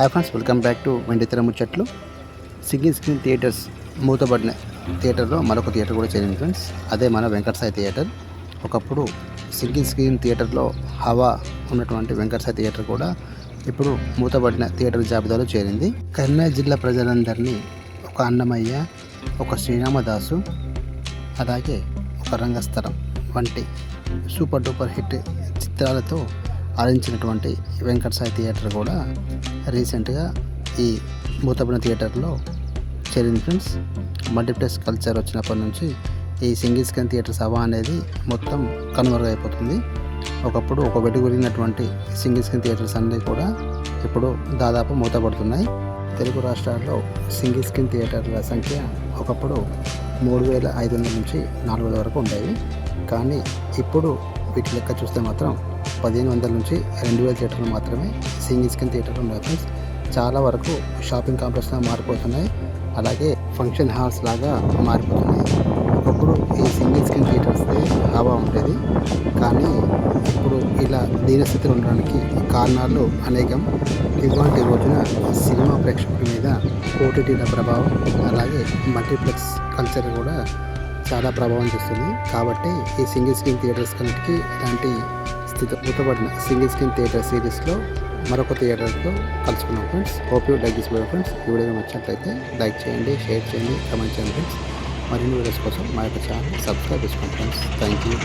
Hi friends, welcome back to వెండితెర ముచ్చట్లు. Single screen theatres మూతబడిన థియేటర్లో మరొక థియేటర్ కూడా చేరింది ఫ్రెండ్స్. అదే మన వెంకటసాయి థియేటర్. ఒకప్పుడు సింగిల్ స్క్రీన్ థియేటర్లో హవా ఉన్నటువంటి వెంకటసాయి థియేటర్ కూడా ఇప్పుడు మూతబడిన థియేటర్ జాబితాలో చేరింది. కరీంనగర్ జిల్లా ప్రజలందరినీ ఒక అన్నమయ్య, ఒక శ్రీరామదాసు, అలాగే ఒక రంగస్థలం వంటి సూపర్ డూపర్ హిట్ చిత్రాలతో ఆడించినటువంటి వెంకటసాయి థియేటర్ కూడా రీసెంట్గా ఈ మూతబడిన థియేటర్లో చేరింది ఫ్రెండ్స్. మల్టీప్లెక్స్ కల్చర్ వచ్చినప్పటి నుంచి ఈ సింగిల్ స్క్రీన్ థియేటర్స్ హవా అనేది మొత్తం కనుమరుగైపోతుంది. ఒకప్పుడు ఒక వెలుగురినటువంటి సింగిల్ స్క్రీన్ థియేటర్స్ అన్నీ కూడా ఇప్పుడు దాదాపు మూతపడుతున్నాయి. తెలుగు రాష్ట్రాల్లో సింగిల్ స్క్రీన్ థియేటర్ల సంఖ్య ఒకప్పుడు 3,500 నుంచి 4,000 వరకు ఉండేవి. కానీ ఇప్పుడు వీటి లెక్క చూస్తే మాత్రం 1,500 నుంచి 2,000 థియేటర్లు మాత్రమే సింగిల్ స్క్రీన్ థియేటర్లు ఉన్నాయి ఫ్రెండ్స్. చాలా వరకు షాపింగ్ కాంప్లెక్స్గా మారిపోతున్నాయి, అలాగే ఫంక్షన్ హాల్స్ లాగా మారిపోతున్నాయి. ఒకప్పుడు ఈ సింగిల్ స్క్రీన్ థియేటర్స్ హవా ఉండేది, కానీ ఇప్పుడు ఇలా దీనస్థితిలో ఉండడానికి కారణాలు అనేకం. ఇవాళ రోజున సినిమా ప్రేక్షకుల మీద ఓటీటీల ప్రభావం, అలాగే మల్టీప్లెక్స్ కల్చర్ కూడా చాలా ప్రభావం చేస్తుంది. కాబట్టి ఈ సింగిల్ స్క్రీన్ థియేటర్స్ కన్నిటికీ ఇలాంటి మూతబడిన సింగిల్ స్క్రీన్ థియేటర్ సిరీస్లో మరొక థియేటర్తో కలుసుకున్నాం friends. Hope you like this video friends. ఈ వీడియో నచ్చినట్లయితే లైక్ చేయండి, షేర్ చేయండి, కామెంట్ చేయండి ఫ్రెండ్స్. మరిన్ని వీడియోస్ కోసం మా యొక్క ఛానల్ సబ్స్క్రైబ్ చేసుకోండి ఫ్రెండ్స్. Thank you.